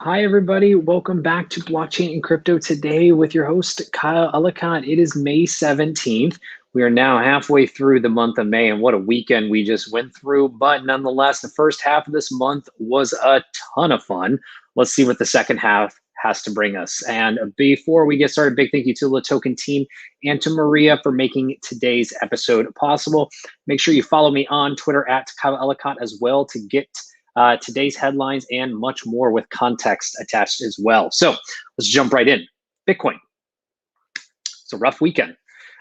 Hi, everybody. Welcome back to Blockchain and Crypto today with your host, Kyle Ellicott. It is May 17th. We are now halfway through the month of May, and what a weekend we just went through. But nonetheless, the first half of this month was a ton of fun. Let's see what the second half has to bring us. And before we get started, big thank you to the LATOKEN team and to Maria for making today's episode possible. Make sure you follow me on Twitter at Kyle Ellicott as well to get today's headlines and much more with context attached as well. So let's jump right in. Bitcoin. It's a rough weekend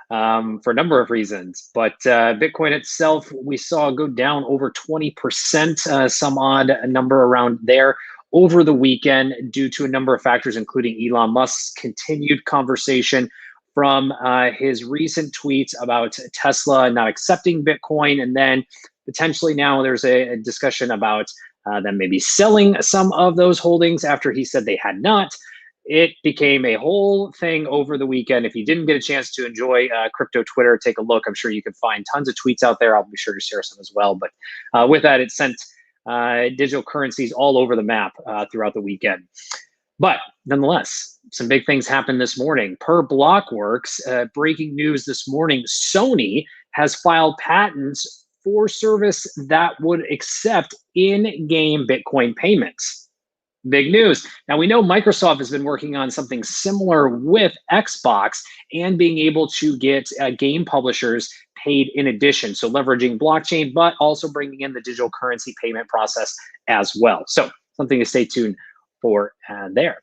for a number of reasons, but Bitcoin itself, we saw go down over 20%, some odd number around there over the weekend due to a number of factors, including Elon Musk's continued conversation from his recent tweets about Tesla not accepting Bitcoin, and then potentially now there's a discussion about them maybe selling some of those holdings after he said they had not. It became a whole thing over the weekend. If you didn't get a chance to enjoy crypto Twitter, take a look. I'm sure you can find tons of tweets out there. I'll be sure to share some as well. But with that, it sent digital currencies all over the map throughout the weekend. But nonetheless, some big things happened this morning. Per Blockworks, breaking news this morning, Sony has filed patents for service that would accept in-game Bitcoin payments. Big news. Now, we know Microsoft has been working on something similar with Xbox and being able to get game publishers paid in addition. So leveraging blockchain, but also bringing in the digital currency payment process as well. So something to stay tuned for there.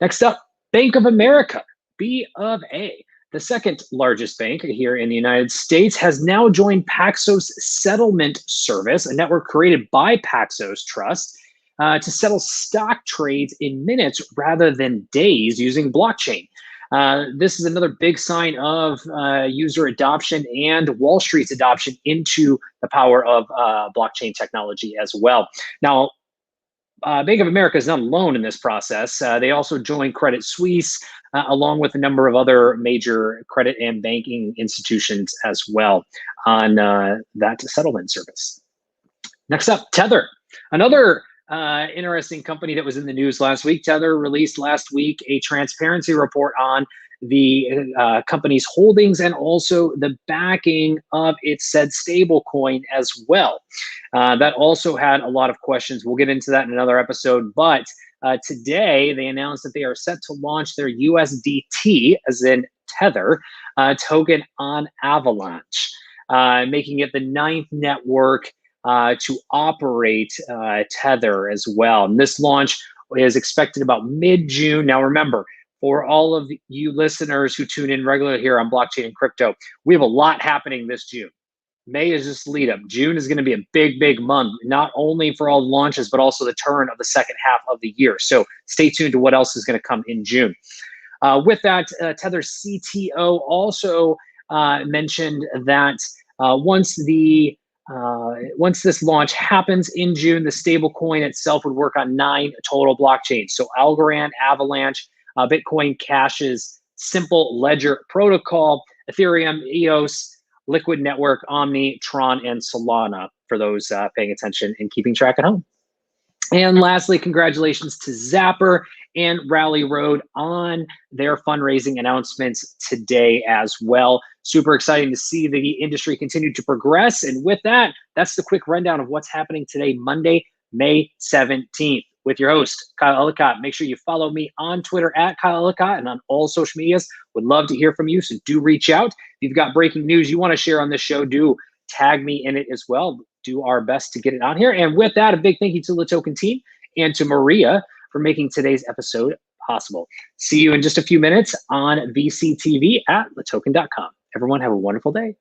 Next up, Bank of America, B of A. The second largest bank here in the United States has now joined Paxos Settlement Service, a network created by Paxos Trust to settle stock trades in minutes rather than days using blockchain. This is another big sign of user adoption and Wall Street's adoption into the power of blockchain technology as well. Now, Bank of America is not alone in this process. They also joined Credit Suisse, along with a number of other major credit and banking institutions as well on that settlement service. Next up, Tether, another interesting company that was in the news last week. Tether released last week a transparency report on the company's holdings and also the backing of its said stable coin as well. That also had a lot of questions. We'll get into that in another episode, but today they announced that they are set to launch their USDT, as in Tether, token on Avalanche, making it the 9th network to operate Tether as well. And this launch is expected about mid-June. Now remember, for all of you listeners who tune in regularly here on Blockchain and Crypto, we have a lot happening this June. May is just lead up. June is going to be a big, big month, not only for all launches, but also the turn of the second half of the year. So stay tuned to what else is going to come in June. With that, Tether's CTO also mentioned that once this launch happens in June, the stablecoin itself would work on 9 total blockchains. So Algorand, Avalanche, Bitcoin Cash's Simple Ledger Protocol, Ethereum, EOS, Liquid Network, Omni, Tron, and Solana for those paying attention and keeping track at home. And lastly, congratulations to Zapper and Rally Road on their fundraising announcements today as well. Super exciting to see the industry continue to progress. And with that, that's the quick rundown of what's happening today, Monday, May 17th. With your host, Kyle Ellicott. Make sure you follow me on Twitter at Kyle Ellicott and on all social medias. Would love to hear from you, so do reach out. If you've got breaking news you want to share on this show, do tag me in it as well. Do our best to get it on here. And with that, a big thank you to the LATOKEN team and to Maria for making today's episode possible. See you in just a few minutes on VCTV at latoken.com. Everyone have a wonderful day.